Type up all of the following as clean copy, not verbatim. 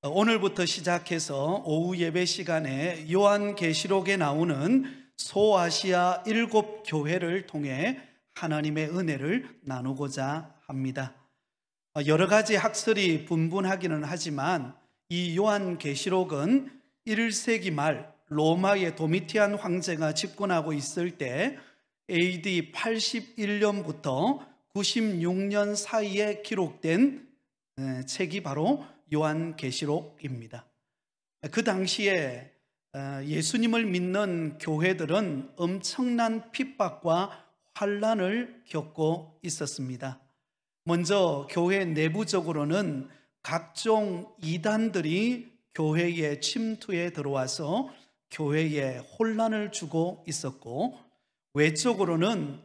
오늘부터 시작해서 오후 예배 시간에 요한계시록에 나오는 소아시아 7교회를 통해 하나님의 은혜를 나누고자 합니다. 여러 가지 학설이 분분하기는 하지만 이 요한계시록은 1세기 말 로마의 도미티안 황제가 집권하고 있을 때 AD 81년부터 96년 사이에 기록된 책이 바로 요한계시록입니다. 그 당시에 예수님을 믿는 교회들은 엄청난 핍박과 환난을 겪고 있었습니다. 먼저 교회 내부적으로는 각종 이단들이 교회에 침투해 들어와서 교회에 혼란을 주고 있었고, 외적으로는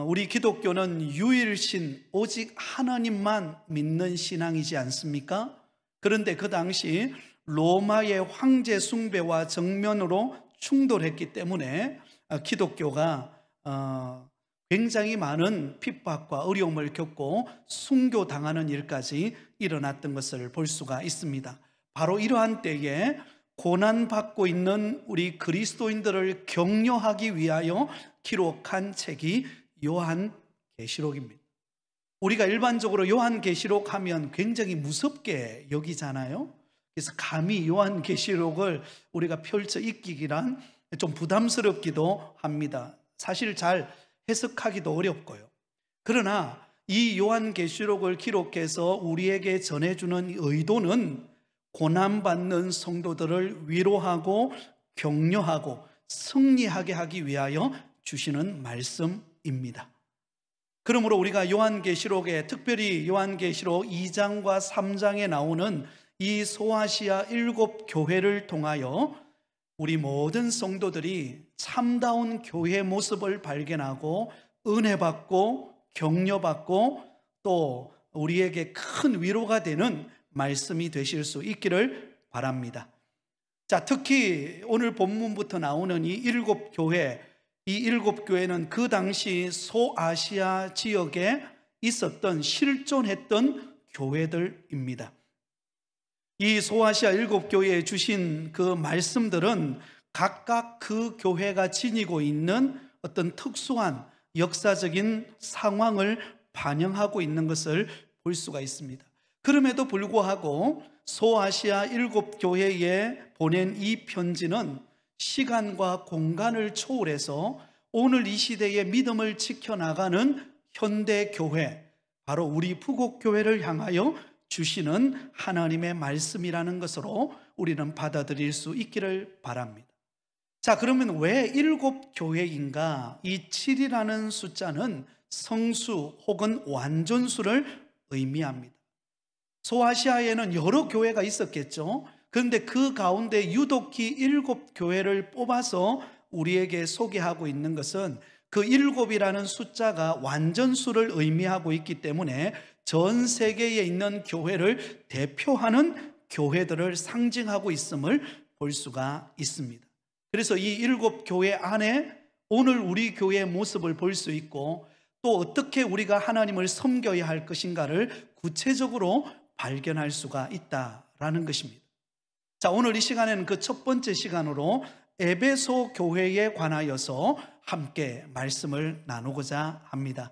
우리 기독교는 유일신 오직 하나님만 믿는 신앙이지 않습니까? 그런데 그 당시 로마의 황제 숭배와 정면으로 충돌했기 때문에 기독교가 굉장히 많은 핍박과 어려움을 겪고 순교당하는 일까지 일어났던 것을 볼 수가 있습니다. 바로 이러한 때에 고난받고 있는 우리 그리스도인들을 격려하기 위하여 기록한 책이 요한계시록입니다. 우리가 일반적으로 요한계시록 하면 굉장히 무섭게 여기잖아요. 그래서 감히 요한계시록을 우리가 펼쳐 읽기란 좀 부담스럽기도 합니다. 사실 잘 해석하기도 어렵고요. 그러나 이 요한계시록을 기록해서 우리에게 전해주는 의도는 고난받는 성도들을 위로하고 격려하고 승리하게 하기 위하여 주시는 말씀입니다. 그러므로 우리가 요한계시록에, 특별히 요한계시록 2장과 3장에 나오는 이 소아시아 7교회를 통하여 우리 모든 성도들이 참다운 교회 모습을 발견하고 은혜받고 격려받고 또 우리에게 큰 위로가 되는 말씀이 되실 수 있기를 바랍니다. 자, 특히 오늘 본문부터 나오는 이 7교회, 이 7교회는 그 당시 소아시아 지역에 있었던 실존했던 교회들입니다. 이 소아시아 7교회에 주신 그 말씀들은 각각 그 교회가 지니고 있는 어떤 특수한 역사적인 상황을 반영하고 있는 것을 볼 수가 있습니다. 그럼에도 불구하고 소아시아 7교회에 보낸 이 편지는 시간과 공간을 초월해서 오늘 이 시대의 믿음을 지켜나가는 현대교회, 바로 우리 부곡교회를 향하여 주시는 하나님의 말씀이라는 것으로 우리는 받아들일 수 있기를 바랍니다. 자, 그러면 왜 7교회인가? 이 7이라는 숫자는 성수 혹은 완전수를 의미합니다. 소아시아에는 여러 교회가 있었겠죠. 그런데 그 가운데 유독히 7교회를 뽑아서 우리에게 소개하고 있는 것은 그 7이라는 숫자가 완전수를 의미하고 있기 때문에 전 세계에 있는 교회를 대표하는 교회들을 상징하고 있음을 볼 수가 있습니다. 그래서 이 7교회 안에 오늘 우리 교회의 모습을 볼 수 있고, 또 어떻게 우리가 하나님을 섬겨야 할 것인가를 구체적으로 발견할 수가 있다라는 것입니다. 자, 오늘 이 시간에는 그 첫 번째 시간으로 에베소 교회에 관하여서 함께 말씀을 나누고자 합니다.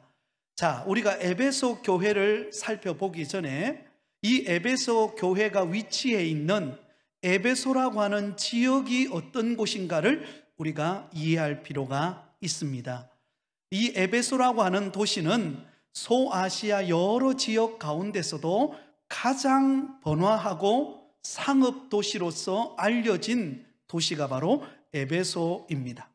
자, 우리가 에베소 교회를 살펴보기 전에 이 에베소 교회가 위치해 있는 에베소라고 하는 지역이 어떤 곳인가를 우리가 이해할 필요가 있습니다. 이 에베소라고 하는 도시는 소아시아 여러 지역 가운데서도 가장 번화하고 상업 도시로서 알려진 도시가 바로 에베소입니다.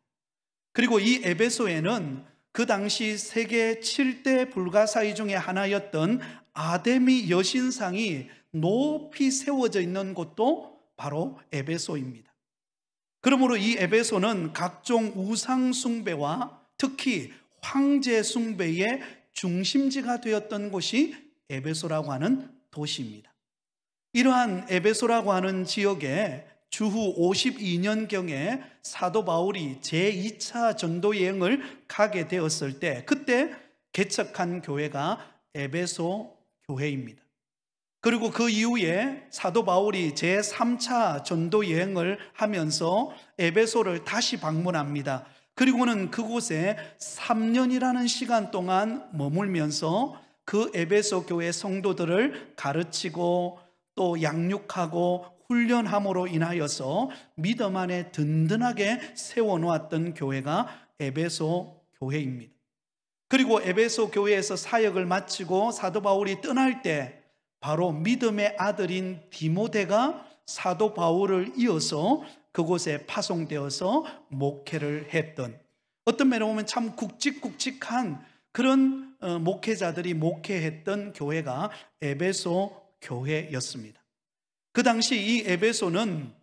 그리고 이 에베소에는 그 당시 세계 7대 불가사의 중에 하나였던 아데미 여신상이 높이 세워져 있는 곳도 바로 에베소입니다. 그러므로 이 에베소는 각종 우상 숭배와 특히 황제 숭배의 중심지가 되었던 곳이 에베소라고 하는 도시입니다. 이러한 에베소라고 하는 지역에 주후 52년경에 사도 바울이 제2차 전도 여행을 가게 되었을 때 그때 개척한 교회가 에베소 교회입니다. 그리고 그 이후에 사도 바울이 제3차 전도 여행을 하면서 에베소를 다시 방문합니다. 그리고는 그곳에 3년이라는 시간 동안 머물면서 그 에베소 교회 성도들을 가르치고 또 양육하고 훈련함으로 인하여서 믿음 안에 든든하게 세워놓았던 교회가 에베소 교회입니다. 그리고 에베소 교회에서 사역을 마치고 사도 바울이 떠날 때 바로 믿음의 아들인 디모데가 사도 바울을 이어서 그곳에 파송되어서 목회를 했던, 어떤 면에 보면 참 굵직굵직한 그런 목회자들이 목회했던 교회가 에베소 교회였습니다. 그 당시 이 에베소는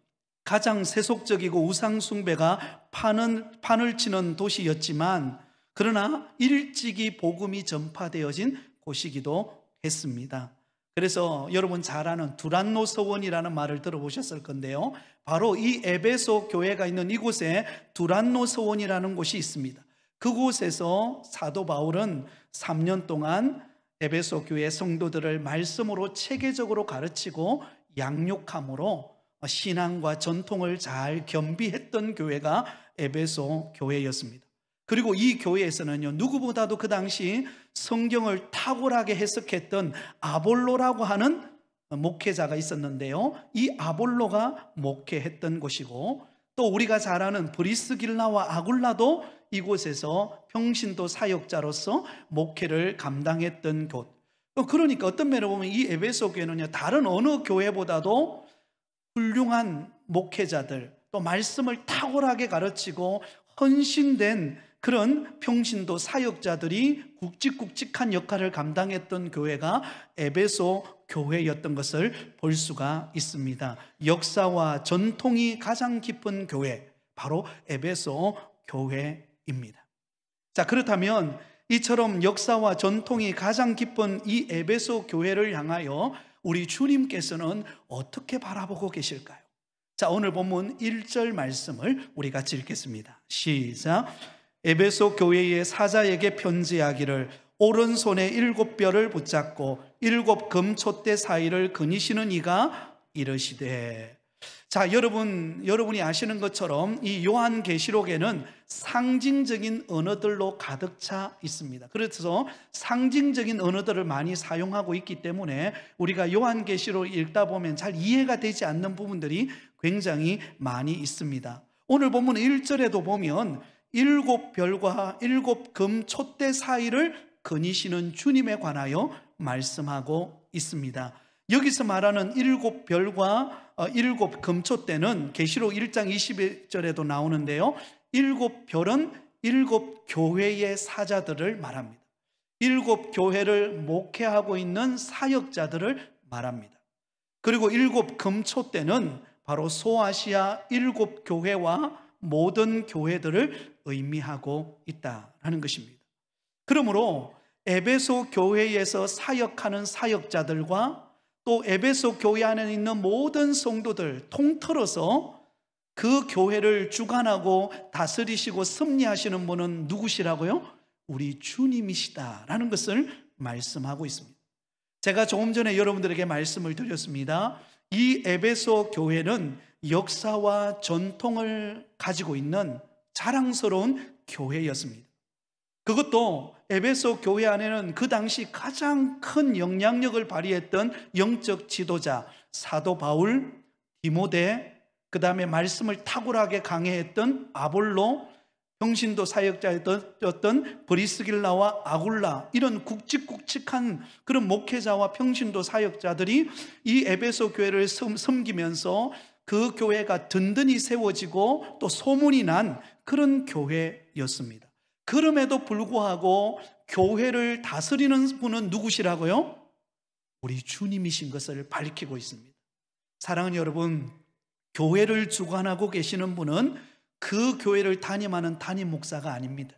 가장 세속적이고 우상숭배가 판을 치는 도시였지만, 그러나 일찍이 복음이 전파되어진 곳이기도 했습니다. 그래서 여러분 잘 아는 두란노 서원이라는 말을 들어보셨을 건데요, 바로 이 에베소 교회가 있는 이곳에 두란노 서원이라는 곳이 있습니다. 그곳에서 사도 바울은 3년 동안 에베소 교회 성도들을 말씀으로 체계적으로 가르치고 양육함으로 신앙과 전통을 잘 겸비했던 교회가 에베소 교회였습니다. 그리고 이 교회에서는요, 누구보다도 그 당시 성경을 탁월하게 해석했던 아볼로라고 하는 목회자가 있었는데요, 이 아볼로가 목회했던 곳이고, 또 우리가 잘 아는 브리스길라와 아굴라도 이곳에서 평신도 사역자로서 목회를 감당했던 곳. 그러니까 어떤 면으로 보면 이 에베소 교회는요, 다른 어느 교회보다도 훌륭한 목회자들, 또 말씀을 탁월하게 가르치고 헌신된 그런 평신도 사역자들이 굵직굵직한 역할을 감당했던 교회가 에베소 교회였던 것을 볼 수가 있습니다. 역사와 전통이 가장 깊은 교회, 바로 에베소 교회입니다. 자, 그렇다면 이처럼 역사와 전통이 가장 깊은 이 에베소 교회를 향하여 우리 주님께서는 어떻게 바라보고 계실까요? 자, 오늘 본문 1절 말씀을 우리 같이 읽겠습니다. 시작. 에베소 교회의 사자에게 편지하기를 오른손에 7뼈를 붙잡고 7 금촛대 사이를 거니시는 이가 이르시되. 자, 여러분이 아시는 것처럼 이 요한계시록에는 상징적인 언어들로 가득 차 있습니다. 그래서 상징적인 언어들을 많이 사용하고 있기 때문에 우리가 요한계시록 읽다 보면 잘 이해가 되지 않는 부분들이 굉장히 많이 있습니다. 오늘 본문 1절에도 보면 7별과 7 금촛대 사이를 거니시는 주님에 관하여 말씀하고 있습니다. 여기서 말하는 7별과 7 금촛대는 계시록 1장 21절에도 나오는데요, 7별은 7 교회의 사자들을 말합니다. 7 교회를 목회하고 있는 사역자들을 말합니다. 그리고 7 금촛대는 바로 소아시아 7 교회와 모든 교회들을 의미하고 있다는 것입니다. 그러므로 에베소 교회에서 사역하는 사역자들과 또 에베소 교회 안에 있는 모든 성도들 통틀어서 그 교회를 주관하고 다스리시고 섭리하시는 분은 누구시라고요? 우리 주님이시다라는 것을 말씀하고 있습니다. 제가 조금 전에 여러분들에게 말씀을 드렸습니다. 이 에베소 교회는 역사와 전통을 가지고 있는 자랑스러운 교회였습니다. 그것도 에베소 교회 안에는 그 당시 가장 큰 영향력을 발휘했던 영적 지도자 사도 바울, 디모데, 그 다음에 말씀을 탁월하게 강해했던 아볼로, 평신도 사역자였던 브리스길라와 아굴라, 이런 굵직굵직한 그런 목회자와 평신도 사역자들이 이 에베소 교회를 섬기면서 그 교회가 든든히 세워지고 또 소문이 난 그런 교회였습니다. 그럼에도 불구하고 교회를 다스리는 분은 누구시라고요? 우리 주님이신 것을 밝히고 있습니다. 사랑하는 여러분, 교회를 주관하고 계시는 분은 그 교회를 담임하는 담임 목사가 아닙니다.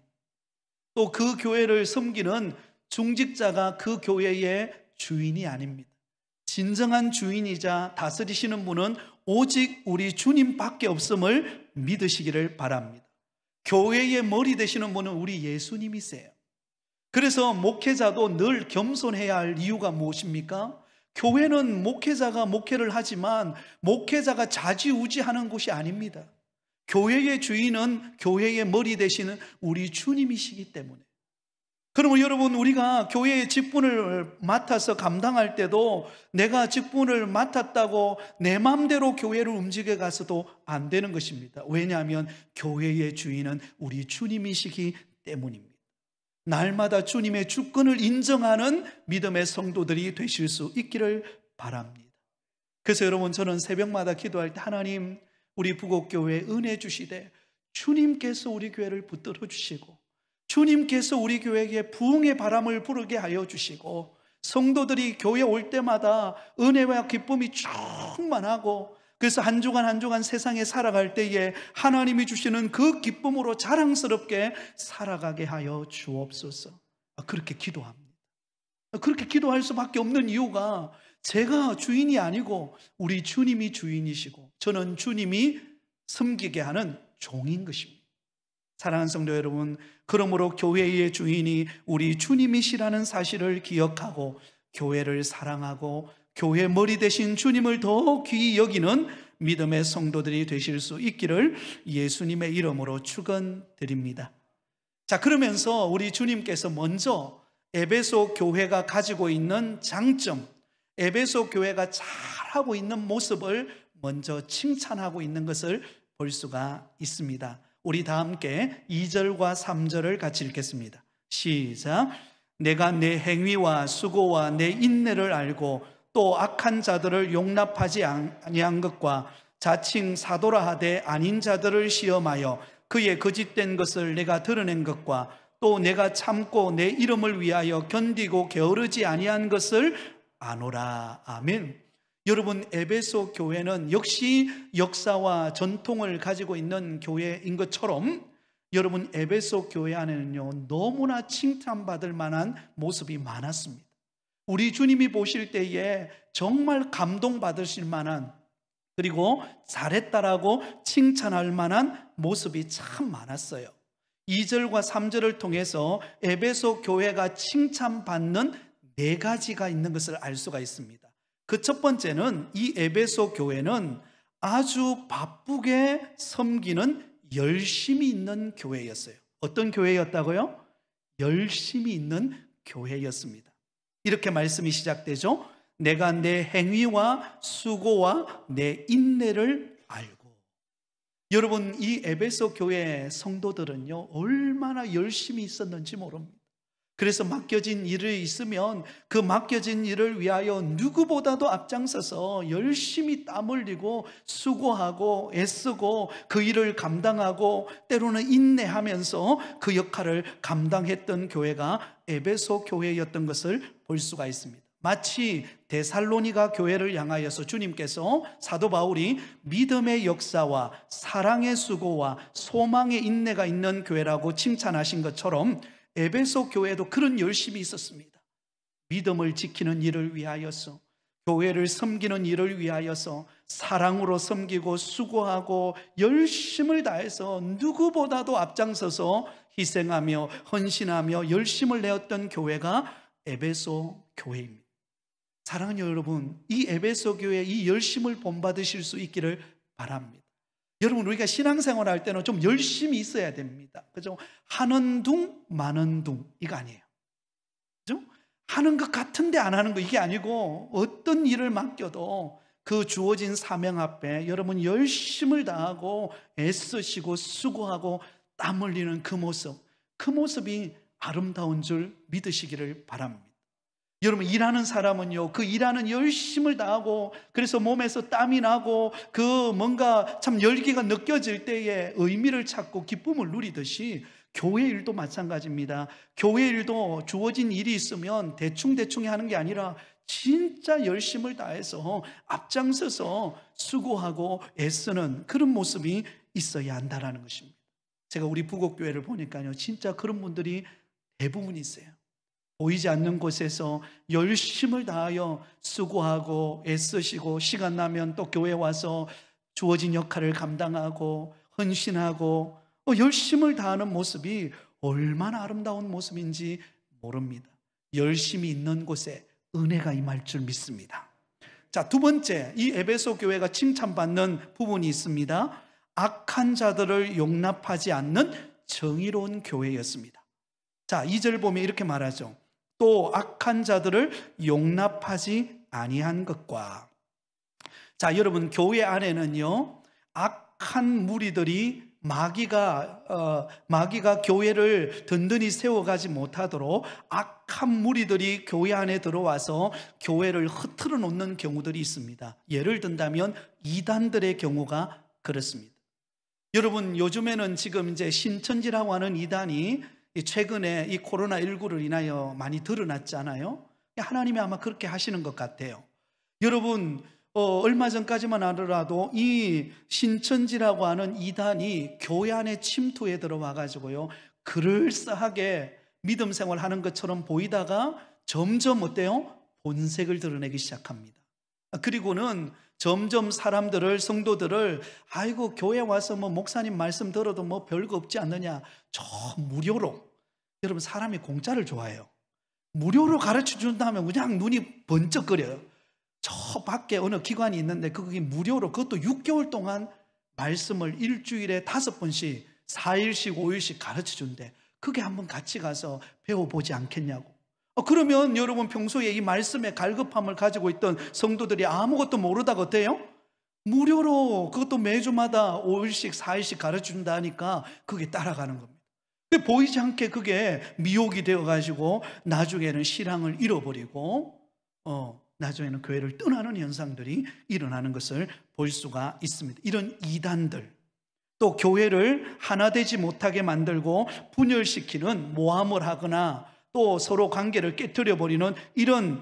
또 그 교회를 섬기는 중직자가 그 교회의 주인이 아닙니다. 진정한 주인이자 다스리시는 분은 오직 우리 주님밖에 없음을 믿으시기를 바랍니다. 교회의 머리 되시는 분은 우리 예수님이세요. 그래서 목회자도 늘 겸손해야 할 이유가 무엇입니까? 교회는 목회자가 목회를 하지만 목회자가 좌지우지하는 곳이 아닙니다. 교회의 주인은 교회의 머리 되시는 우리 주님이시기 때문에. 그러면 여러분, 우리가 교회의 직분을 맡아서 감당할 때도 내가 직분을 맡았다고 내 마음대로 교회를 움직여 가서도 안 되는 것입니다. 왜냐하면 교회의 주인은 우리 주님이시기 때문입니다. 날마다 주님의 주권을 인정하는 믿음의 성도들이 되실 수 있기를 바랍니다. 그래서 여러분, 저는 새벽마다 기도할 때 하나님, 우리 부곡교회에 은혜 주시되 주님께서 우리 교회를 붙들어 주시고 주님께서 우리 교회에게 부흥의 바람을 부르게 하여 주시고 성도들이 교회 올 때마다 은혜와 기쁨이 충만하고, 그래서 한 주간 한 주간 세상에 살아갈 때에 하나님이 주시는 그 기쁨으로 자랑스럽게 살아가게 하여 주옵소서. 그렇게 기도합니다. 그렇게 기도할 수밖에 없는 이유가 제가 주인이 아니고 우리 주님이 주인이시고 저는 주님이 섬기게 하는 종인 것입니다. 사랑하는 성도 여러분, 그러므로 교회의 주인이 우리 주님이시라는 사실을 기억하고 교회를 사랑하고 교회 머리 되신 주님을 더 귀히 여기는 믿음의 성도들이 되실 수 있기를 예수님의 이름으로 축원드립니다. 자, 그러면서 우리 주님께서 먼저 에베소 교회가 가지고 있는 장점, 에베소 교회가 잘하고 있는 모습을 먼저 칭찬하고 있는 것을 볼 수가 있습니다. 우리 다 함께 2절과 3절을 같이 읽겠습니다. 시작. 내가 내 행위와 수고와 내 인내를 알고 또 악한 자들을 용납하지 아니한 것과 자칭 사도라 하되 아닌 자들을 시험하여 그의 거짓된 것을 내가 드러낸 것과 또 내가 참고 내 이름을 위하여 견디고 게으르지 아니한 것을 아노라. 아멘. 여러분, 에베소 교회는 역시 역사와 전통을 가지고 있는 교회인 것처럼 여러분, 에베소 교회 안에는요 너무나 칭찬받을 만한 모습이 많았습니다. 우리 주님이 보실 때에 정말 감동받으실 만한, 그리고 잘했다라고 칭찬할 만한 모습이 참 많았어요. 2절과 3절을 통해서 에베소 교회가 칭찬받는 4가지가 있는 것을 알 수가 있습니다. 그 첫 번째는 이 에베소 교회는 아주 바쁘게 섬기는 열심이 있는 교회였어요. 어떤 교회였다고요? 열심이 있는 교회였습니다. 이렇게 말씀이 시작되죠. 내가 내 행위와 수고와 내 인내를 알고. 여러분, 이 에베소 교회 성도들은요 얼마나 열심히 있었는지 모릅니다. 그래서 맡겨진 일이 있으면 그 맡겨진 일을 위하여 누구보다도 앞장서서 열심히 땀 흘리고 수고하고 애쓰고 그 일을 감당하고 때로는 인내하면서 그 역할을 감당했던 교회가 에베소 교회였던 것을 볼 수가 있습니다. 마치 데살로니가 교회를 향하여서 주님께서 사도 바울이 믿음의 역사와 사랑의 수고와 소망의 인내가 있는 교회라고 칭찬하신 것처럼 에베소 교회도 그런 열심이 있었습니다. 믿음을 지키는 일을 위하여서, 교회를 섬기는 일을 위하여서 사랑으로 섬기고 수고하고 열심을 다해서 누구보다도 앞장서서 희생하며 헌신하며 열심을 내었던 교회가 에베소 교회입니다. 사랑하는 여러분, 이 에베소 교회의 이 열심을 본받으실 수 있기를 바랍니다. 여러분, 우리가 신앙생활 할 때는 좀 열심히 있어야 됩니다. 그죠? 하는 둥 마는 둥 이거 아니에요. 그죠? 하는 것 같은데 안 하는 거 이게 아니고, 어떤 일을 맡겨도 그 주어진 사명 앞에 여러분 열심을 다하고 애쓰시고 수고하고 땀 흘리는 그 모습이 아름다운 줄 믿으시기를 바랍니다. 여러분, 일하는 사람은요 그 일하는 열심을 다하고 그래서 몸에서 땀이 나고 그 뭔가 참 열기가 느껴질 때에 의미를 찾고 기쁨을 누리듯이 교회 일도 마찬가지입니다. 교회 일도 주어진 일이 있으면 대충 하는 게 아니라 진짜 열심을 다해서 앞장서서 수고하고 애쓰는 그런 모습이 있어야 한다는 것입니다. 제가 우리 부곡교회를 보니까요 진짜 그런 분들이 대부분 있어요. 보이지 않는 곳에서 열심을 다하여 수고하고 애쓰시고 시간 나면 또 교회 와서 주어진 역할을 감당하고 헌신하고 열심을 다하는 모습이 얼마나 아름다운 모습인지 모릅니다. 열심이 있는 곳에 은혜가 임할 줄 믿습니다. 자, 두 번째, 이 에베소 교회가 칭찬받는 부분이 있습니다. 악한 자들을 용납하지 않는 정의로운 교회였습니다. 자, 2절 보면 이렇게 말하죠. 또 악한 자들을 용납하지 아니한 것과. 자, 여러분, 교회 안에는요, 악한 무리들이 마귀가 교회를 든든히 세워가지 못하도록 악한 무리들이 교회 안에 들어와서 교회를 흐트러 놓는 경우들이 있습니다. 예를 든다면 이단들의 경우가 그렇습니다. 여러분, 요즘에는 지금 이제 신천지라고 하는 이단이 최근에 이 코로나19를 인하여 많이 드러났잖아요. 하나님이 아마 그렇게 하시는 것 같아요. 여러분, 얼마 전까지만 하더라도 이 신천지라고 하는 이단이 교회 안에 침투해 들어와 가지고요, 그럴싸하게 믿음 생활하는 것처럼 보이다가 점점 어때요? 본색을 드러내기 시작합니다. 그리고는 점점 사람들을, 성도들을, 아이고 교회 와서 뭐 목사님 말씀 들어도 뭐 별거 없지 않느냐, 저 무료로, 여러분 사람이 공짜를 좋아해요. 무료로 가르쳐 준다면 그냥 눈이 번쩍거려요. 저 밖에 어느 기관이 있는데 그게 무료로, 그것도 6개월 동안 말씀을 일주일에 5번씩 4일씩 5일씩 가르쳐 준대. 그게 한번 같이 가서 배워보지 않겠냐고. 그러면 여러분, 평소에 이 말씀의 갈급함을 가지고 있던 성도들이 아무것도 모르다가 어때요? 무료로 그것도 매주마다 5일씩 4일씩 가르쳐 준다 하니까 그게 따라가는 겁니다. 보이지 않게 그게 미혹이 되어가지고 나중에는 신앙을 잃어버리고 나중에는 교회를 떠나는 현상들이 일어나는 것을 볼 수가 있습니다. 이런 이단들, 또 교회를 하나 되지 못하게 만들고 분열시키는 모함을 하거나 또 서로 관계를 깨뜨려 버리는 이런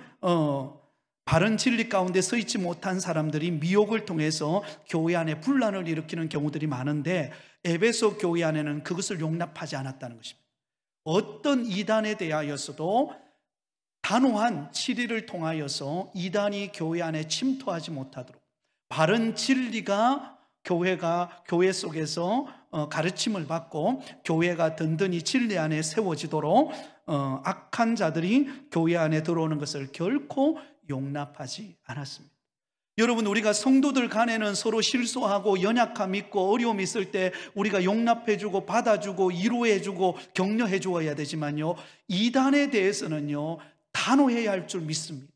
바른 진리 가운데 서 있지 못한 사람들이 미혹을 통해서 교회 안에 분란을 일으키는 경우들이 많은데, 에베소 교회 안에는 그것을 용납하지 않았다는 것입니다. 어떤 이단에 대하여서도 단호한 치리를 통하여서 이단이 교회 안에 침투하지 못하도록, 바른 진리가 교회 속에서 가르침을 받고 교회가 든든히 진리 안에 세워지도록 악한 자들이 교회 안에 들어오는 것을 결코 용납하지 않았습니다. 여러분, 우리가 성도들 간에는 서로 실수하고 연약함 있고 어려움이 있을 때 우리가 용납해주고 받아주고 위로해주고 격려해 주어야 되지만요, 이단에 대해서는요 단호해야 할 줄 믿습니다.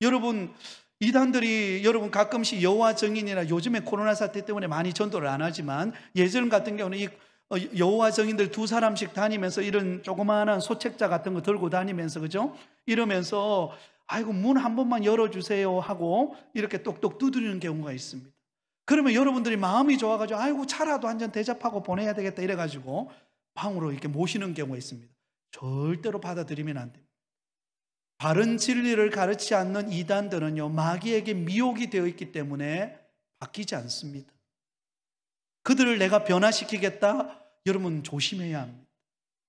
여러분, 이단들이 여러분 가끔씩 여호와 증인이나, 요즘에 코로나 사태 때문에 많이 전도를 안 하지만 예전 같은 경우는 이 여호와 증인들 2사람씩 다니면서 이런 조그마한 소책자 같은 거 들고 다니면서, 그죠? 이러면서 아이고 문 한 번만 열어주세요 하고 이렇게 똑똑 두드리는 경우가 있습니다. 그러면 여러분들이 마음이 좋아가지고 아이고 차라도 한 잔 대접하고 보내야 되겠다 이래가지고 방으로 이렇게 모시는 경우가 있습니다. 절대로 받아들이면 안 됩니다. 바른 진리를 가르치지 않는 이단들은요, 마귀에게 미혹이 되어 있기 때문에 바뀌지 않습니다. 그들을 내가 변화시키겠다? 여러분 조심해야 합니다.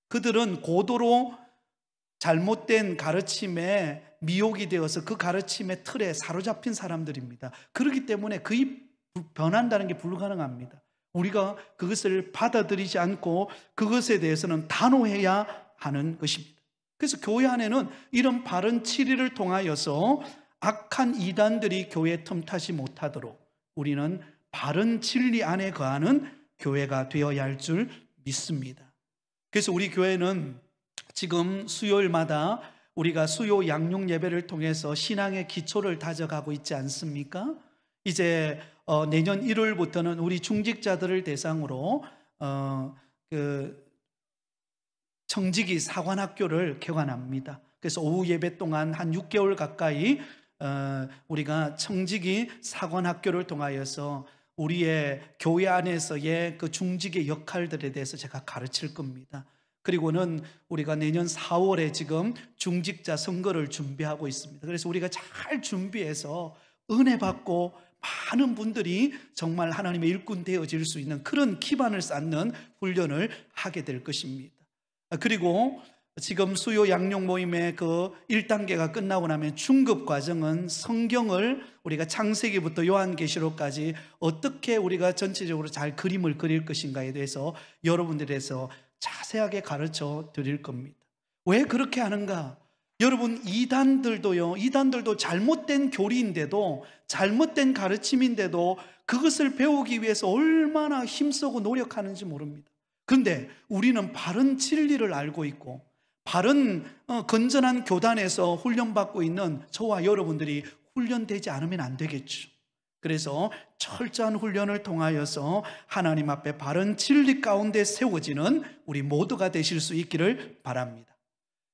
그들은 고도로 잘못된 가르침에 미혹이 되어서 그 가르침의 틀에 사로잡힌 사람들입니다. 그렇기 때문에 그이 변한다는 게 불가능합니다. 우리가 그것을 받아들이지 않고 그것에 대해서는 단호해야 하는 것입니다. 그래서 교회 안에는 이런 바른 치리를 통하여서 악한 이단들이 교회에 틈타지 못하도록 우리는 바른 진리 안에 거하는 교회가 되어야 할 줄 믿습니다. 그래서 우리 교회는 지금 수요일마다 우리가 수요 양육 예배를 통해서 신앙의 기초를 다져가고 있지 않습니까? 이제 내년 1월부터는 우리 중직자들을 대상으로 청지기 사관학교를 개관합니다. 그래서 오후 예배 동안 한 6개월 가까이 우리가 청지기 사관학교를 통하여서 우리의 교회 안에서의 그 중직의 역할들에 대해서 제가 가르칠 겁니다. 그리고는 우리가 내년 4월에 지금 중직자 선거를 준비하고 있습니다. 그래서 우리가 잘 준비해서 은혜 받고 많은 분들이 정말 하나님의 일꾼 되어질 수 있는 그런 기반을 쌓는 훈련을 하게 될 것입니다. 그리고 지금 수요 양육 모임의 그 1단계가 끝나고 나면 중급 과정은 성경을 우리가 창세기부터 요한계시록까지 어떻게 우리가 전체적으로 잘 그림을 그릴 것인가에 대해서 여러분들에서 자세하게 가르쳐 드릴 겁니다. 왜 그렇게 하는가? 여러분, 이단들도 잘못된 교리인데도, 잘못된 가르침인데도 그것을 배우기 위해서 얼마나 힘쓰고 노력하는지 모릅니다. 그런데 우리는 바른 진리를 알고 있고 바른 건전한 교단에서 훈련받고 있는 저와 여러분들이 훈련되지 않으면 안 되겠죠. 그래서 철저한 훈련을 통하여서 하나님 앞에 바른 진리 가운데 세워지는 우리 모두가 되실 수 있기를 바랍니다.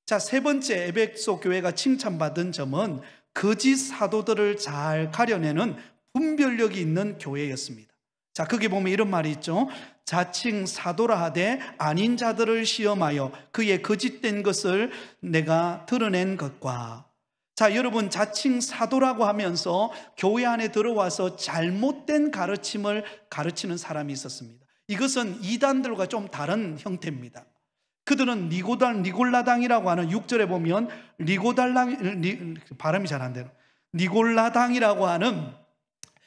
자, 세 번째 에베소 교회가 칭찬받은 점은 거짓 사도들을 잘 가려내는 분별력이 있는 교회였습니다. 자, 거기 보면 이런 말이 있죠. 자칭 사도라 하되 아닌 자들을 시험하여 그의 거짓된 것을 내가 드러낸 것과. 자, 여러분, 자칭 사도라고 하면서 교회 안에 들어와서 잘못된 가르침을 가르치는 사람이 있었습니다. 이것은 이단들과 좀 다른 형태입니다. 그들은 니골라당이라고 하는 6절에 보면 발음이 잘 안 되는 니골라당이라고 하는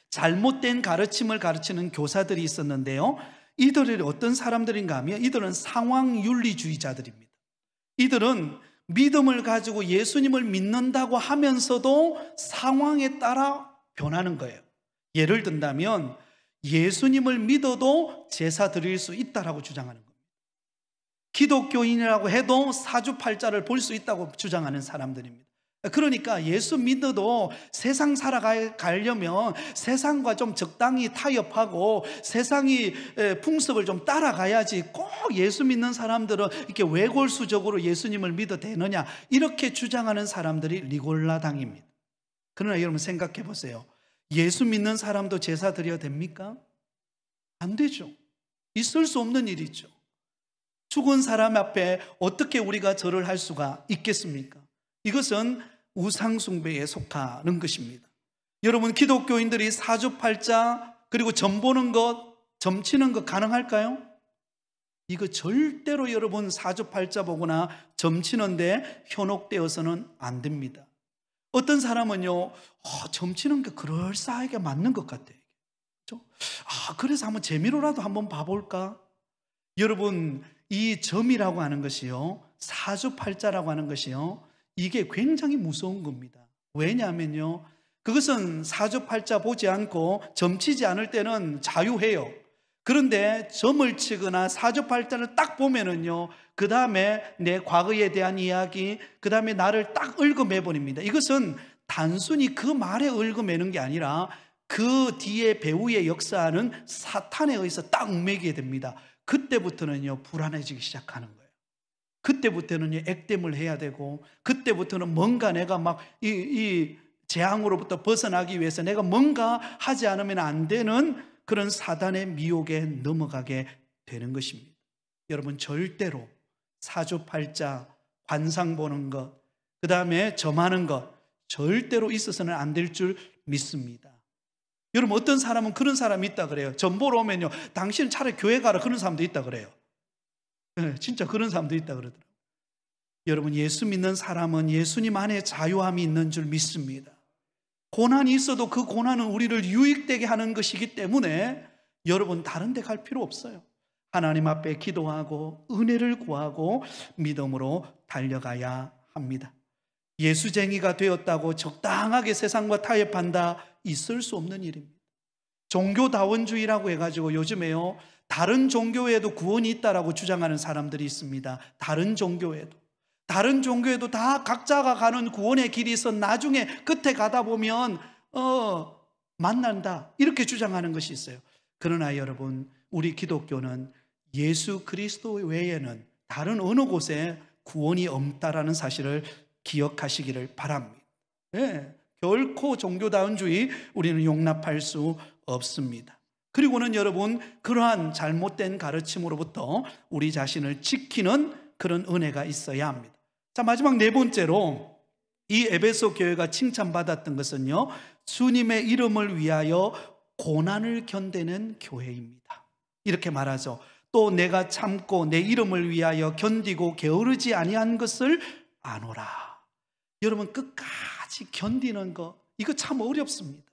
잘못된 가르침을 가르치는 교사들이 있었는데요, 이들이 어떤 사람들인가 하면 이들은 상황윤리주의자들입니다. 이들은 믿음을 가지고 예수님을 믿는다고 하면서도 상황에 따라 변하는 거예요. 예를 든다면 예수님을 믿어도 제사 드릴 수 있다라고 주장하는 겁니다. 기독교인이라고 해도 사주팔자를 볼 수 있다고 주장하는 사람들입니다. 그러니까 예수 믿어도 세상 살아가려면 세상과 좀 적당히 타협하고 세상이 풍습을 좀 따라가야지, 꼭 예수 믿는 사람들은 이렇게 외골수적으로 예수님을 믿어도 되느냐, 이렇게 주장하는 사람들이 니골라당입니다. 그러나 여러분 생각해 보세요. 예수 믿는 사람도 제사 드려야 됩니까? 안 되죠. 있을 수 없는 일이죠. 죽은 사람 앞에 어떻게 우리가 절을 할 수가 있겠습니까? 이것은 우상숭배에 속하는 것입니다. 여러분, 기독교인들이 사주팔자 그리고 점 보는 것, 점 치는 것 가능할까요? 이거 절대로 여러분 사주팔자 보거나 점 치는데 현혹되어서는 안 됩니다. 어떤 사람은요, 점 치는 게 그럴싸하게 맞는 것 같아요. 그렇죠? 그래서 한번 재미로라도 한번 봐볼까? 여러분, 이 점이라고 하는 것이요, 사주팔자라고 하는 것이요, 이게 굉장히 무서운 겁니다. 왜냐하면요, 그것은 사주팔자 보지 않고 점치지 않을 때는 자유해요. 그런데 점을 치거나 사주팔자를 딱 보면은요, 그 다음에 내 과거에 대한 이야기, 그 다음에 나를 딱 얽어매버립니다. 이것은 단순히 그 말에 얽어매는 게 아니라 그 뒤에 배후에 역사하는 사탄에 의해서 딱 매게 됩니다. 그때부터는요, 불안해지기 시작하는 거예요. 그때부터는 액땜을 해야 되고, 그때부터는 뭔가 내가 막 이 재앙으로부터 벗어나기 위해서 내가 뭔가 하지 않으면 안 되는 그런 사단의 미혹에 넘어가게 되는 것입니다. 여러분, 절대로 사주팔자, 관상 보는 것, 그 다음에 점하는 것, 절대로 있어서는 안 될 줄 믿습니다. 여러분, 어떤 사람은 그런 사람이 있다 그래요. 점 보러 오면요, 당신은 차라리 교회 가라, 그런 사람도 있다 그래요. 네, 진짜 그런 사람도 있다 그러더라고요. 여러분, 예수 믿는 사람은 예수님 안에 자유함이 있는 줄 믿습니다. 고난이 있어도 그 고난은 우리를 유익되게 하는 것이기 때문에 여러분, 다른 데 갈 필요 없어요. 하나님 앞에 기도하고 은혜를 구하고 믿음으로 달려가야 합니다. 예수쟁이가 되었다고 적당하게 세상과 타협한다, 있을 수 없는 일입니다. 종교다원주의라고 해가지고 요즘에요, 다른 종교에도 구원이 있다라고 주장하는 사람들이 있습니다. 다른 종교에도 다 각자가 가는 구원의 길이 있어 나중에 끝에 가다 보면 만난다, 이렇게 주장하는 것이 있어요. 그러나 여러분, 우리 기독교는 예수 그리스도 외에는 다른 어느 곳에 구원이 없다라는 사실을 기억하시기를 바랍니다. 네, 결코 종교다원주의 우리는 용납할 수 없습니다. 그리고는 여러분, 그러한 잘못된 가르침으로부터 우리 자신을 지키는 그런 은혜가 있어야 합니다. 자, 마지막 네 번째로 이 에베소 교회가 칭찬받았던 것은요, 주님의 이름을 위하여 고난을 견디는 교회입니다. 이렇게 말하죠. 또 내가 참고 내 이름을 위하여 견디고 게으르지 아니한 것을 아노라. 여러분, 끝까지 견디는 거, 이거 참 어렵습니다.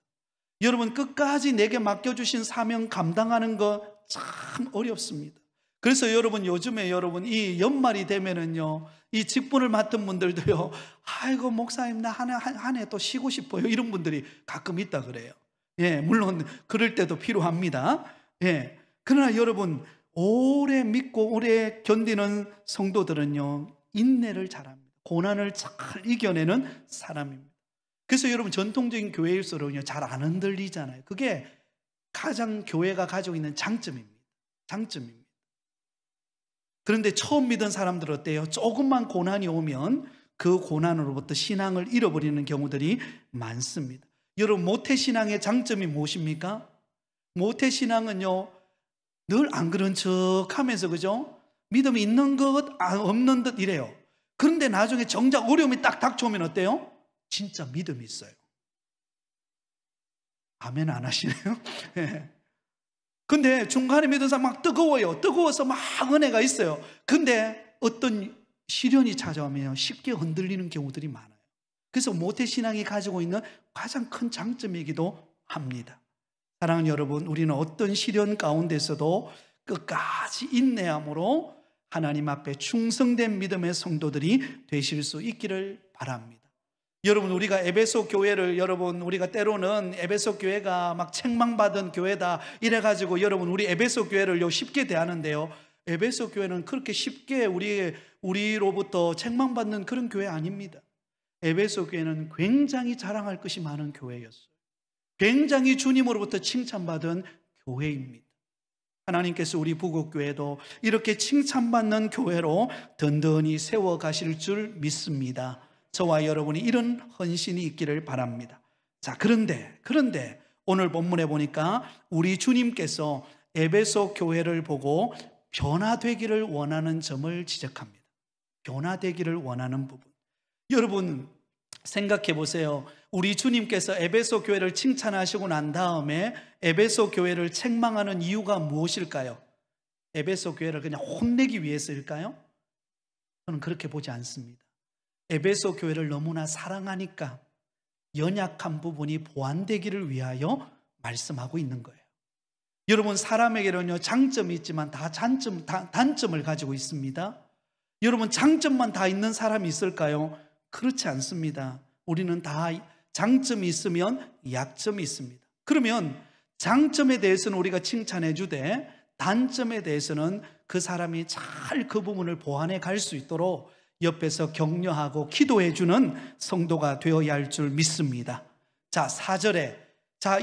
여러분, 끝까지 내게 맡겨주신 사명 감당하는 거 참 어렵습니다. 그래서 여러분, 요즘에 여러분 이 연말이 되면은요, 이 직분을 맡은 분들도요, 아이고 목사님 나 한 해 또 쉬고 싶어요, 이런 분들이 가끔 있다 그래요. 예, 물론 그럴 때도 필요합니다. 예, 그러나 여러분, 오래 믿고 오래 견디는 성도들은요, 인내를 잘합니다. 고난을 잘 이겨내는 사람입니다. 그래서 여러분, 전통적인 교회일수록요, 잘 안 흔들리잖아요. 그게 가장 교회가 가지고 있는 장점입니다. 장점입니다. 그런데 처음 믿은 사람들 어때요? 조금만 고난이 오면 그 고난으로부터 신앙을 잃어버리는 경우들이 많습니다. 여러분, 모태신앙의 장점이 무엇입니까? 모태신앙은요, 늘 안 그런 척 하면서, 그죠? 믿음이 있는 것, 없는 듯 이래요. 그런데 나중에 정작 어려움이 딱 닥쳐오면 어때요? 진짜 믿음이 있어요. 아멘 안 하시네요? 네. 근데 중간에 믿은 사람 막 뜨거워요. 뜨거워서 막 은혜가 있어요. 근데 어떤 시련이 찾아오면 쉽게 흔들리는 경우들이 많아요. 그래서 모태신앙이 가지고 있는 가장 큰 장점이기도 합니다. 사랑하는 여러분, 우리는 어떤 시련 가운데서도 끝까지 인내함으로 하나님 앞에 충성된 믿음의 성도들이 되실 수 있기를 바랍니다. 여러분, 우리가 에베소 교회를, 여러분, 우리가 때로는 에베소 교회가 막 책망받은 교회다 이래가지고 여러분, 우리 에베소 교회를 쉽게 대하는데요, 에베소 교회는 그렇게 쉽게 우리로부터 책망받는 그런 교회 아닙니다. 에베소 교회는 굉장히 자랑할 것이 많은 교회였어요. 굉장히 주님으로부터 칭찬받은 교회입니다. 하나님께서 우리 부국교회도 이렇게 칭찬받는 교회로 든든히 세워가실 줄 믿습니다. 저와 여러분이 이런 헌신이 있기를 바랍니다. 자, 그런데 오늘 본문에 보니까 우리 주님께서 에베소 교회를 보고 변화되기를 원하는 점을 지적합니다. 변화되기를 원하는 부분. 여러분, 생각해 보세요. 우리 주님께서 에베소 교회를 칭찬하시고 난 다음에 에베소 교회를 책망하는 이유가 무엇일까요? 에베소 교회를 그냥 혼내기 위해서일까요? 저는 그렇게 보지 않습니다. 에베소 교회를 너무나 사랑하니까 연약한 부분이 보완되기를 위하여 말씀하고 있는 거예요. 여러분, 사람에게는요, 장점이 있지만 다 단점을 가지고 있습니다. 여러분, 장점만 다 있는 사람이 있을까요? 그렇지 않습니다. 우리는 다 장점이 있으면 약점이 있습니다. 그러면 장점에 대해서는 우리가 칭찬해 주되 단점에 대해서는 그 사람이 잘 그 부분을 보완해 갈 수 있도록 옆에서 격려하고 기도해 주는 성도가 되어야 할 줄 믿습니다. 자, 4절에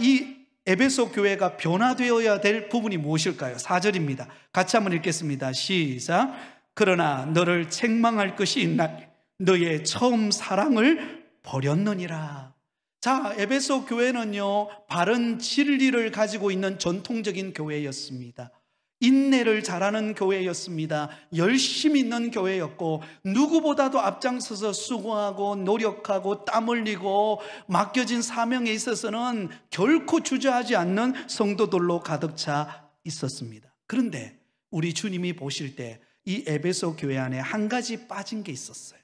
이 에베소 교회가 변화되어야 될 부분이 무엇일까요? 4절입니다. 같이 한번 읽겠습니다. 시작. 그러나 너를 책망할 것이 있나 너의 처음 사랑을 버렸느니라. 자, 에베소 교회는요, 바른 진리를 가지고 있는 전통적인 교회였습니다. 인내를 잘하는 교회였습니다. 열심히 있는 교회였고, 누구보다도 앞장서서 수고하고 노력하고 땀 흘리고 맡겨진 사명에 있어서는 결코 주저하지 않는 성도들로 가득 차 있었습니다. 그런데 우리 주님이 보실 때 이 에베소 교회 안에 한 가지 빠진 게 있었어요.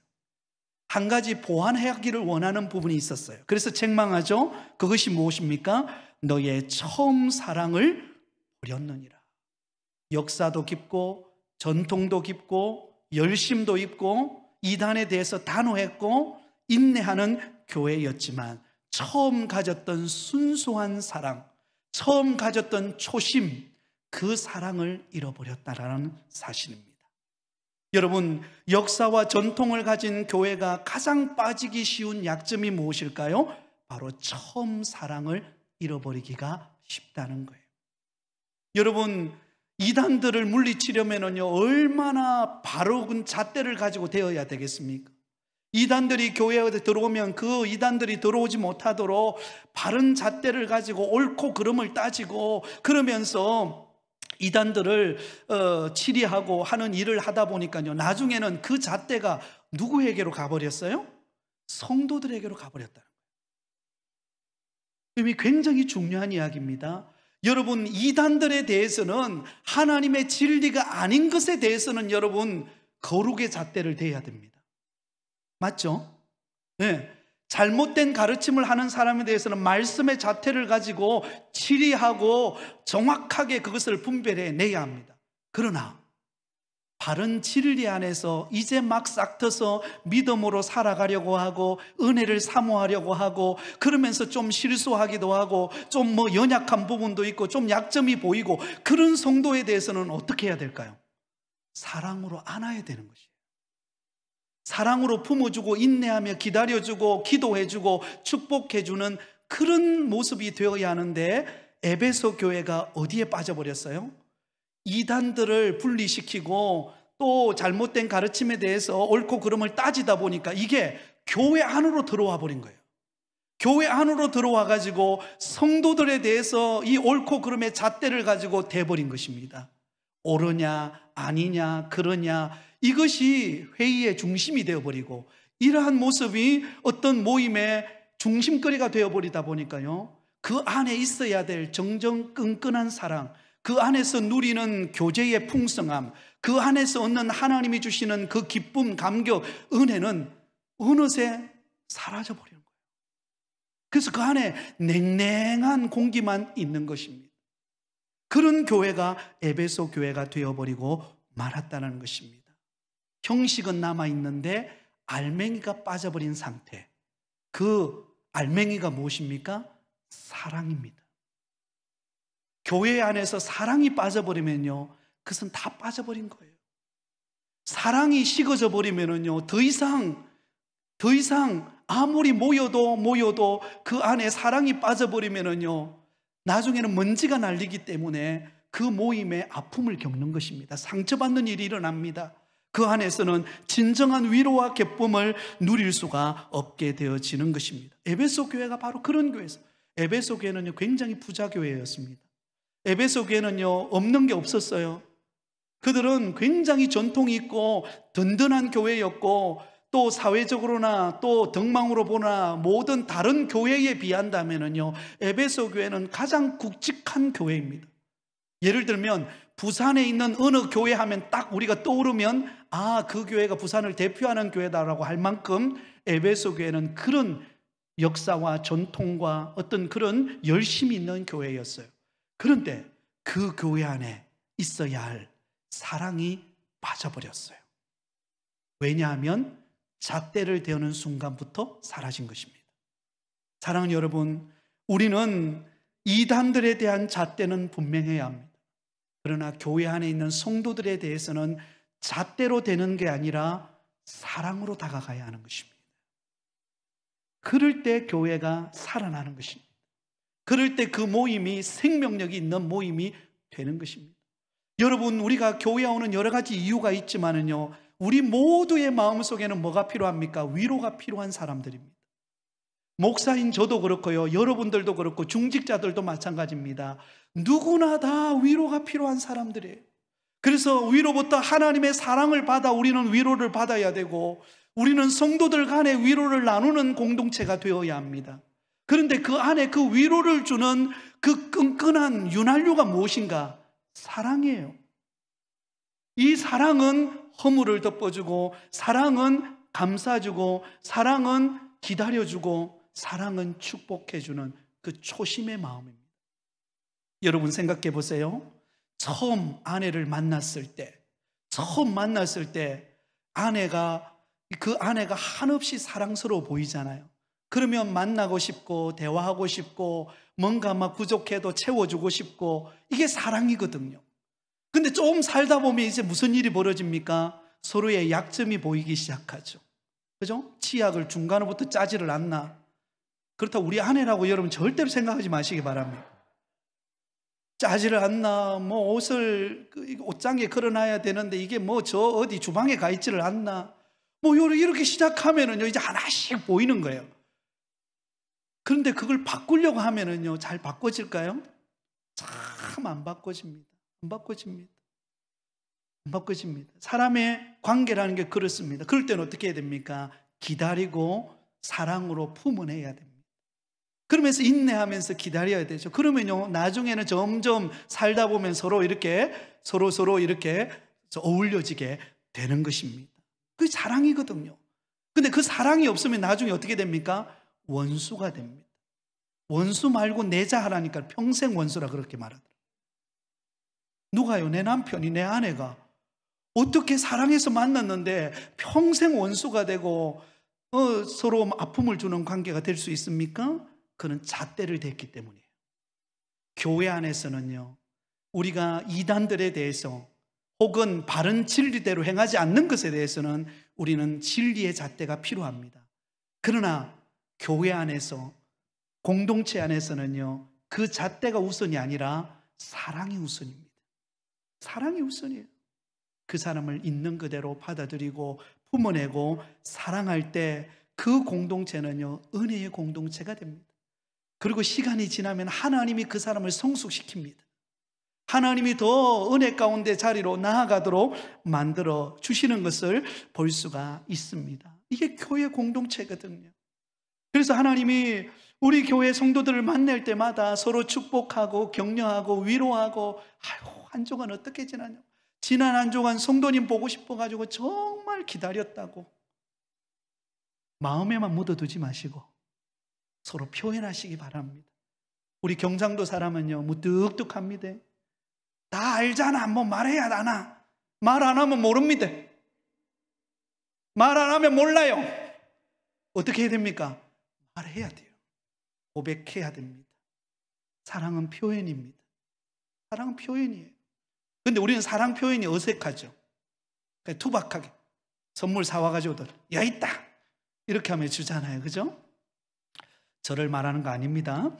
한 가지 보완하기를 원하는 부분이 있었어요. 그래서 책망하죠. 그것이 무엇입니까? 너의 처음 사랑을 버렸느니라. 역사도 깊고 전통도 깊고 열심도 있고 이단에 대해서 단호했고 인내하는 교회였지만 처음 가졌던 순수한 사랑, 처음 가졌던 초심, 그 사랑을 잃어버렸다라는 사실입니다. 여러분, 역사와 전통을 가진 교회가 가장 빠지기 쉬운 약점이 무엇일까요? 바로 처음 사랑을 잃어버리기가 쉽다는 거예요. 여러분, 이단들을 물리치려면요, 얼마나 바른 잣대를 가지고 되어야 되겠습니까? 이단들이 교회에 들어오면 그 이단들이 들어오지 못하도록 바른 잣대를 가지고 옳고 그름을 따지고 그러면서 이단들을 치리하고 하는 일을 하다 보니까요, 나중에는 그 잣대가 누구에게로 가버렸어요? 성도들에게로 가버렸다는 거예요. 이게 굉장히 중요한 이야기입니다. 여러분, 이단들에 대해서는 하나님의 진리가 아닌 것에 대해서는 여러분 거룩의 잣대를 대야 됩니다. 맞죠? 네. 잘못된 가르침을 하는 사람에 대해서는 말씀의 잣대를 가지고 치리하고 정확하게 그것을 분별해 내야 합니다. 그러나 바른 진리 안에서 이제 막 싹트서 믿음으로 살아가려고 하고 은혜를 사모하려고 하고 그러면서 좀 실수하기도 하고 좀 뭐 연약한 부분도 있고 좀 약점이 보이고 그런 성도에 대해서는 어떻게 해야 될까요? 사랑으로 안아야 되는 것이에요. 사랑으로 품어주고 인내하며 기다려주고 기도해주고 축복해주는 그런 모습이 되어야 하는데 에베소 교회가 어디에 빠져버렸어요? 이단들을 분리시키고 또 잘못된 가르침에 대해서 옳고 그름을 따지다 보니까 이게 교회 안으로 들어와 버린 거예요. 교회 안으로 들어와 가지고 성도들에 대해서 이 옳고 그름의 잣대를 가지고 대버린 것입니다. 옳으냐 아니냐 그러냐 이것이 회의의 중심이 되어버리고 이러한 모습이 어떤 모임의 중심거리가 되어버리다 보니까요, 그 안에 있어야 될 정정 끈끈한 사랑, 그 안에서 누리는 교제의 풍성함, 그 안에서 얻는 하나님이 주시는 그 기쁨, 감격, 은혜는 어느새 사라져버리는 거예요. 그래서 그 안에 냉랭한 공기만 있는 것입니다. 그런 교회가 에베소 교회가 되어버리고 말았다는 것입니다. 형식은 남아있는데 알맹이가 빠져버린 상태. 그 알맹이가 무엇입니까? 사랑입니다. 교회 안에서 사랑이 빠져버리면요, 그것은 다 빠져버린 거예요. 사랑이 식어져 버리면요, 더 이상 아무리 모여도 그 안에 사랑이 빠져버리면요, 나중에는 먼지가 날리기 때문에 그 모임에 아픔을 겪는 것입니다. 상처받는 일이 일어납니다. 그 안에서는 진정한 위로와 기쁨을 누릴 수가 없게 되어지는 것입니다. 에베소 교회가 바로 그런 교회였어요. 에베소 교회는 굉장히 부자 교회였습니다. 에베소 교회는요, 없는 게 없었어요. 그들은 굉장히 전통이 있고 든든한 교회였고, 또 사회적으로나 또 덕망으로 보나 모든 다른 교회에 비한다면요, 에베소 교회는 가장 굵직한 교회입니다. 예를 들면 부산에 있는 어느 교회 하면 딱 우리가 떠오르면 그 교회가 부산을 대표하는 교회다라고 할 만큼 에베소 교회는 그런 역사와 전통과 어떤 그런 열심이 있는 교회였어요. 그런데 그 교회 안에 있어야 할 사랑이 빠져버렸어요. 왜냐하면 잣대를 대는 순간부터 사라진 것입니다. 사랑하는 여러분, 우리는 이단들에 대한 잣대는 분명해야 합니다. 그러나 교회 안에 있는 성도들에 대해서는 잣대로 되는 게 아니라 사랑으로 다가가야 하는 것입니다. 그럴 때 교회가 살아나는 것입니다. 그럴 때 그 모임이 생명력이 있는 모임이 되는 것입니다. 여러분, 우리가 교회에 오는 여러 가지 이유가 있지만은요, 우리 모두의 마음속에는 뭐가 필요합니까? 위로가 필요한 사람들입니다. 목사인 저도 그렇고요, 여러분들도 그렇고 중직자들도 마찬가지입니다. 누구나 다 위로가 필요한 사람들이에요. 그래서 위로부터 하나님의 사랑을 받아 우리는 위로를 받아야 되고, 우리는 성도들 간에 위로를 나누는 공동체가 되어야 합니다. 그런데 그 안에 그 위로를 주는 그 끈끈한 윤활유가 무엇인가? 사랑이에요. 이 사랑은 허물을 덮어주고, 사랑은 감싸주고, 사랑은 기다려주고, 사랑은 축복해주는 그 초심의 마음입니다. 여러분 생각해 보세요. 처음 아내를 만났을 때, 그 아내가 한없이 사랑스러워 보이잖아요. 그러면 만나고 싶고 대화하고 싶고 뭔가 막 부족해도 채워주고 싶고, 이게 사랑이거든요. 근데 좀 살다 보면 이제 무슨 일이 벌어집니까? 서로의 약점이 보이기 시작하죠. 그죠? 치약을 중간부터 짜지를 않나? 그렇다고 우리 아내라고 여러분 절대로 생각하지 마시기 바랍니다. 짜지를 않나? 뭐 옷을 옷장에 걸어놔야 되는데 이게 뭐 저 어디 주방에 가 있지를 않나? 뭐 이렇게 시작하면은요, 이제 하나씩 보이는 거예요. 그런데 그걸 바꾸려고 하면은요, 잘 바꿔질까요? 참 안 바꿔집니다. 안 바꿔집니다. 사람의 관계라는 게 그렇습니다. 그럴 때는 어떻게 해야 됩니까? 기다리고 사랑으로 품어내야 됩니다. 그러면서 인내하면서 기다려야 되죠. 그러면요, 나중에는 점점 살다 보면 서로 이렇게 어울려지게 되는 것입니다. 그게 사랑이거든요. 근데 그 사랑이 없으면 나중에 어떻게 됩니까? 원수가 됩니다. 원수 말고 내자 하라니까 평생 원수라 그렇게 말하더라고요. 누가요? 내 남편이, 내 아내가 어떻게 사랑해서 만났는데 평생 원수가 되고 서로 아픔을 주는 관계가 될 수 있습니까? 그는 잣대를 댔기 때문이에요. 교회 안에서는요, 우리가 이단들에 대해서 혹은 바른 진리대로 행하지 않는 것에 대해서는 우리는 진리의 잣대가 필요합니다. 그러나 교회 안에서, 공동체 안에서는요, 그 잣대가 우선이 아니라 사랑이 우선입니다. 사랑이 우선이에요. 그 사람을 있는 그대로 받아들이고 품어내고 사랑할 때 그 공동체는요, 은혜의 공동체가 됩니다. 그리고 시간이 지나면 하나님이 그 사람을 성숙시킵니다. 하나님이 더 은혜 가운데 자리로 나아가도록 만들어 주시는 것을 볼 수가 있습니다. 이게 교회 공동체거든요. 그래서 하나님이 우리 교회 성도들을 만날 때마다 서로 축복하고 격려하고 위로하고, 아이고 한 주간 어떻게 지나냐, 지난 한 주간 성도님 보고 싶어가지고 정말 기다렸다고 마음에만 묻어두지 마시고 서로 표현하시기 바랍니다. 우리 경상도 사람은요, 무뚝뚝합니다. 다 알잖아. 뭐 말해야 하나? 말 안 하면 모릅니다. 말 안 하면 몰라요. 어떻게 해야 됩니까? 말해야 돼요. 고백해야 됩니다. 사랑은 표현입니다. 사랑은 표현이에요. 근데 우리는 사랑 표현이 어색하죠. 그냥 투박하게 선물 사와가지고도 야 있다 이렇게 하면 주잖아요. 그죠? 저를 말하는 거 아닙니다.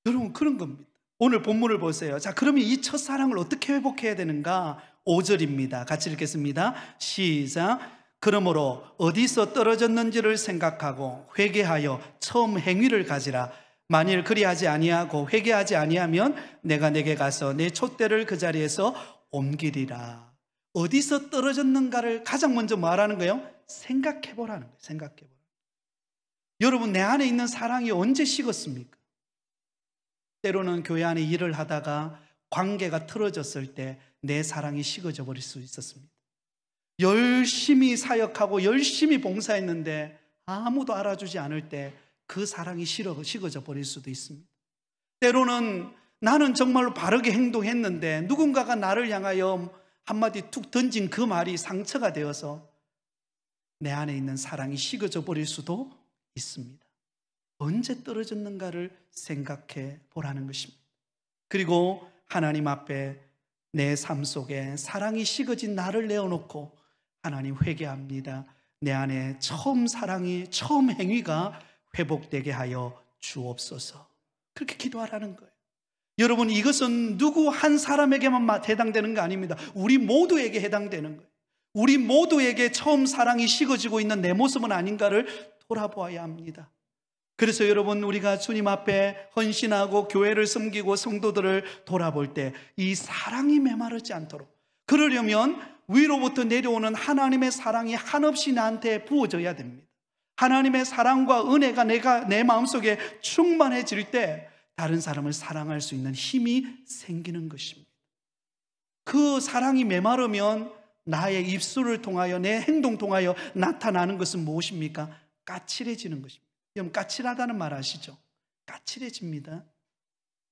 여러분, 그런 겁니다. 오늘 본문을 보세요. 자, 그러면 이 첫사랑을 어떻게 회복해야 되는가? 5절입니다. 같이 읽겠습니다. 시작. 그러므로 어디서 떨어졌는지를 생각하고 회개하여 처음 행위를 가지라. 만일 그리하지 아니하고 회개하지 아니하면 내가 내게 가서 내 촛대를 그 자리에서 옮기리라. 어디서 떨어졌는가를 가장 먼저 말하는 거예요? 생각해 보라는 거예요. 생각해 보라. 여러분, 내 안에 있는 사랑이 언제 식었습니까? 때로는 교회 안에 일을 하다가 관계가 틀어졌을 때 내 사랑이 식어져 버릴 수 있었습니다. 열심히 사역하고 열심히 봉사했는데 아무도 알아주지 않을 때 그 사랑이 식어져 버릴 수도 있습니다. 때로는 나는 정말로 바르게 행동했는데 누군가가 나를 향하여 한마디 툭 던진 그 말이 상처가 되어서 내 안에 있는 사랑이 식어져 버릴 수도 있습니다. 언제 떨어졌는가를 생각해 보라는 것입니다. 그리고 하나님 앞에 내 삶 속에 사랑이 식어진 나를 내어놓고 하나님 회개합니다. 내 안에 처음 사랑이, 처음 행위가 회복되게 하여 주옵소서. 그렇게 기도하라는 거예요. 여러분, 이것은 누구 한 사람에게만 해당되는 거 아닙니다. 우리 모두에게 해당되는 거예요. 우리 모두에게 처음 사랑이 식어지고 있는 내 모습은 아닌가를 돌아보아야 합니다. 그래서 여러분, 우리가 주님 앞에 헌신하고 교회를 섬기고 성도들을 돌아볼 때 이 사랑이 메마르지 않도록, 그러려면 위로부터 내려오는 하나님의 사랑이 한없이 나한테 부어져야 됩니다. 하나님의 사랑과 은혜가 내 마음속에 충만해질 때 다른 사람을 사랑할 수 있는 힘이 생기는 것입니다. 그 사랑이 메마르면 나의 입술을 통하여, 내 행동 통하여 나타나는 것은 무엇입니까? 까칠해지는 것입니다. 여러분, 까칠하다는 말 아시죠? 까칠해집니다.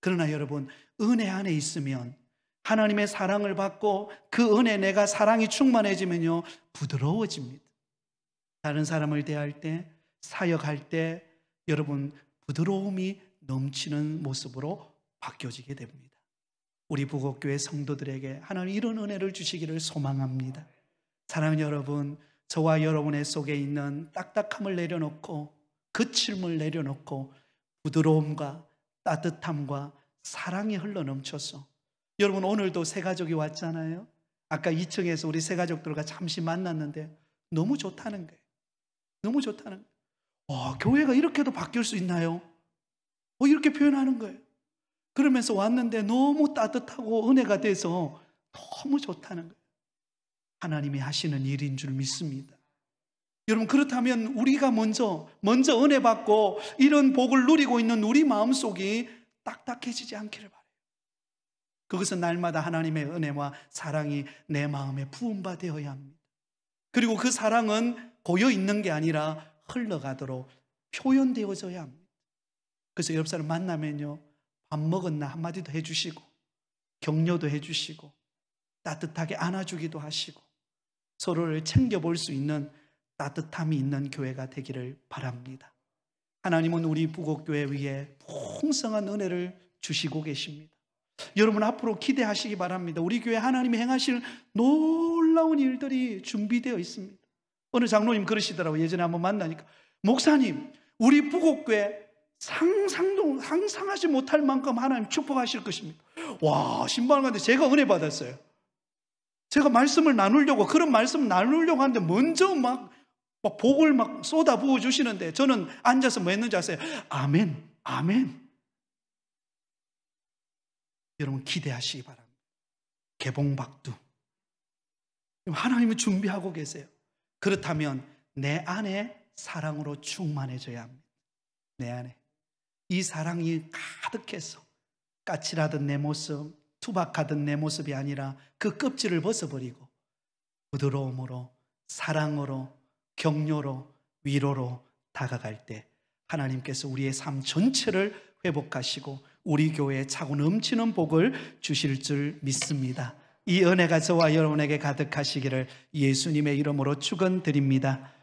그러나 여러분, 은혜 안에 있으면, 하나님의 사랑을 받고 그 은혜, 내가 사랑이 충만해지면요, 부드러워집니다. 다른 사람을 대할 때, 사역할 때 여러분, 부드러움이 넘치는 모습으로 바뀌어지게 됩니다. 우리 부곡교회 성도들에게 하나님 이런 은혜를 주시기를 소망합니다. 사랑하는 여러분, 저와 여러분의 속에 있는 딱딱함을 내려놓고, 거칠음을 내려놓고 부드러움과 따뜻함과 사랑이 흘러넘쳐서, 여러분 오늘도 새 가족이 왔잖아요. 아까 2층에서 우리 새 가족들과 잠시 만났는데 너무 좋다는 거예요. 너무 좋다는 거예요. 교회가 이렇게도 바뀔 수 있나요? 이렇게 표현하는 거예요. 그러면서 왔는데 너무 따뜻하고 은혜가 돼서 너무 좋다는 거예요. 하나님이 하시는 일인 줄 믿습니다. 여러분, 그렇다면 우리가 먼저 은혜 받고 이런 복을 누리고 있는 우리 마음속이 딱딱해지지 않기를 바라요. 그것은 날마다 하나님의 은혜와 사랑이 내 마음에 부음바 되어야 합니다. 그리고 그 사랑은 고여 있는 게 아니라 흘러가도록 표현되어져야 합니다. 그래서 옆 사람 만나면요, 밥 먹었나 한마디도 해주시고 격려도 해주시고 따뜻하게 안아주기도 하시고 서로를 챙겨볼 수 있는 따뜻함이 있는 교회가 되기를 바랍니다. 하나님은 우리 부곡교회 위에 풍성한 은혜를 주시고 계십니다. 여러분 앞으로 기대하시기 바랍니다. 우리 교회 하나님이 행하실 놀라운 일들이 준비되어 있습니다. 어느 장로님 그러시더라고요. 예전에 한번 만나니까, 목사님, 우리 부곡교회 상상하지 못할 만큼 하나님 축복하실 것입니다. 와, 신방을 갔는데 제가 은혜 받았어요. 제가 말씀을 나누려고, 그런 말씀을 나누려고 하는데 먼저 막 복을 막 쏟아 부어 주시는데 저는 앉아서 뭐 했는지 아세요? 아멘, 아멘. 여러분 기대하시기 바랍니다. 개봉박두. 하나님은 준비하고 계세요. 그렇다면 내 안에 사랑으로 충만해져야 합니다. 내 안에 이 사랑이 가득해서 까칠하던 내 모습, 투박하던 내 모습이 아니라 그 껍질을 벗어버리고 부드러움으로, 사랑으로, 격려로, 위로로 다가갈 때 하나님께서 우리의 삶 전체를 회복하시고 우리 교회에 차고 넘치는 복을 주실 줄 믿습니다. 이 은혜가 저와 여러분에게 가득하시기를 예수님의 이름으로 축원드립니다.